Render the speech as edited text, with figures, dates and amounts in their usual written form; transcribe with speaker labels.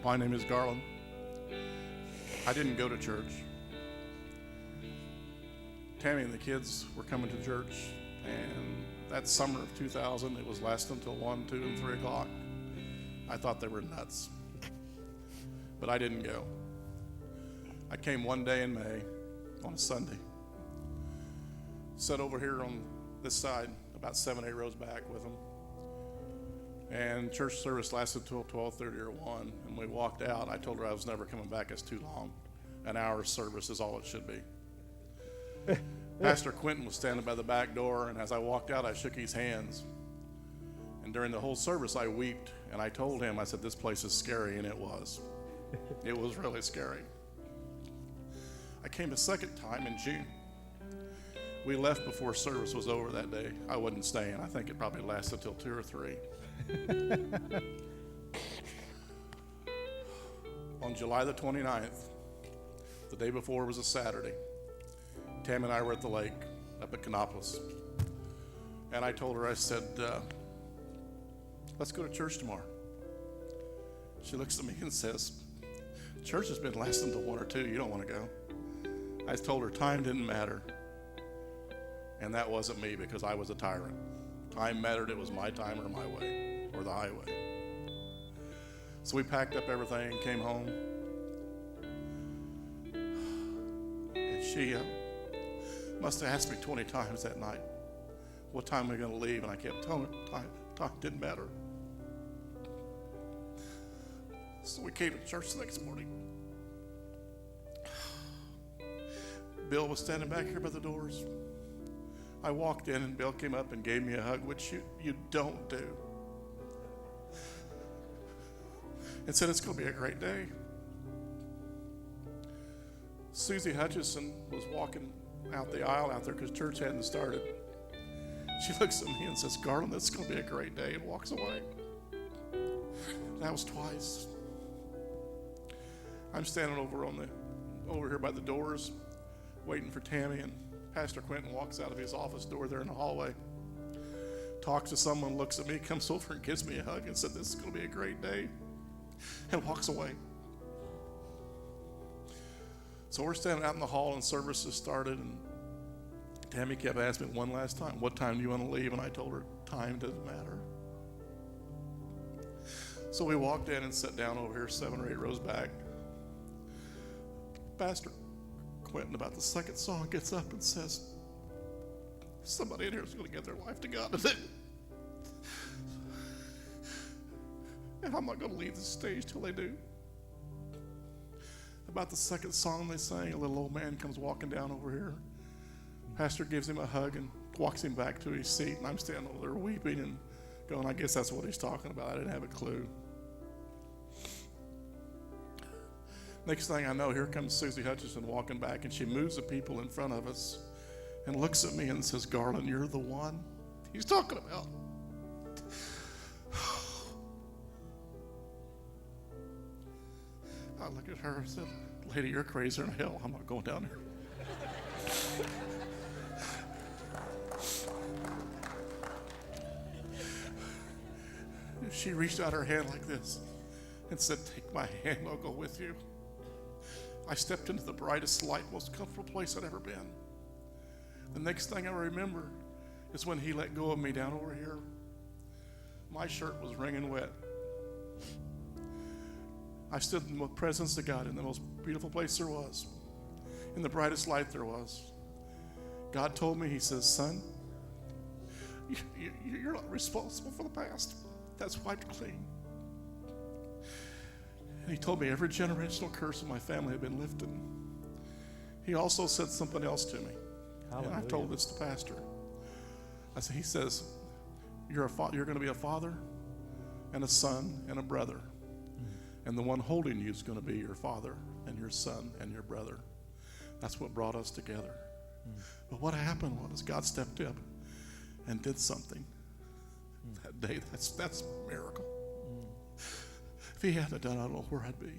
Speaker 1: My name is Garlan. I didn't go to church. Tammy and the kids were coming to church, and that summer of 2000, it was lasting until 1, 2, and 3 o'clock. I thought they were nuts, but I didn't go. I came one day in May on a Sunday. Sat over here on this side, about 7, 8 rows back with them. And church service lasted till 12:30 or 1. And we walked out. I told her I was never coming back. It's too long. An hour's service is all it should be. Pastor Quentin was standing by the back door, and as I walked out, I shook his hands. And during the whole service, I wept, and I told him, I said, this place is scary, and it was. It was really scary. I came a second time in June. We left before service was over that day. I wasn't staying. I think it probably lasted till 2 or 3. On July the 29th, the day before was a Saturday, Tam and I were at the lake up at Canopolis. And I told her, I said, let's go to church tomorrow. She looks at me and says, church has been lasting till 1 or 2. You don't want to go. I told her time didn't matter. And that wasn't me, because I was a tyrant. Time mattered. It was my time or my way, or the highway. So we packed up everything and came home. And she must have asked me 20 times that night, what time are we going to leave? And I kept telling her time didn't matter. So we came to church the next morning. Bill was standing back here by the doors. I walked in, and Bill came up and gave me a hug, which you don't do, and said, it's going to be a great day. Susie Hutchison was walking out the aisle out there because church hadn't started. She looks at me and says, Garland, this is going to be a great day, and walks away. That was twice. I'm standing over here by the doors, waiting for Tammy, and Pastor Quentin walks out of his office door there in the hallway, talks to someone, looks at me, comes over and gives me a hug and said, this is going to be a great day, and walks away. So we're standing out in the hall, and services started, and Tammy kept asking me one last time, what time do you want to leave? And I told her, time doesn't matter. So we walked in and sat down over here 7 or 8 rows back. Pastor Quentin, about the second song, gets up and says, somebody in here is going to give their life to God today. And I'm not going to leave the stage till they do. About the second song they sang, a little old man comes walking down over here. Pastor gives him a hug and walks him back to his seat, and I'm standing over there weeping and going, I guess that's what he's talking about. I didn't have a clue. Next thing I know, here comes Susie Hutchison walking back, and she moves the people in front of us and looks at me and says, Garland, you're the one he's talking about. I looked at her and said, lady, you're crazier than hell. I'm not going down there. She reached out her hand like this and said, take my hand, I'll go with you. I stepped into the brightest light, most comfortable place I'd ever been. The next thing I remember is when he let go of me down over here. My shirt was wringing wet. I stood in the presence of God in the most beautiful place there was, in the brightest light there was. God told me, he says, son, you're not responsible for the past. That's wiped clean. And he told me every generational curse in my family had been lifted. He also said something else to me. Hallelujah. And I told this to Pastor. I said, he says, you're going to be a father and a son and a brother. And the one holding you is going to be your father and your son and your brother. That's what brought us together. But what happened was God stepped up and did something that day. That's a miracle. If he hadn't done it, I don't know where I'd be.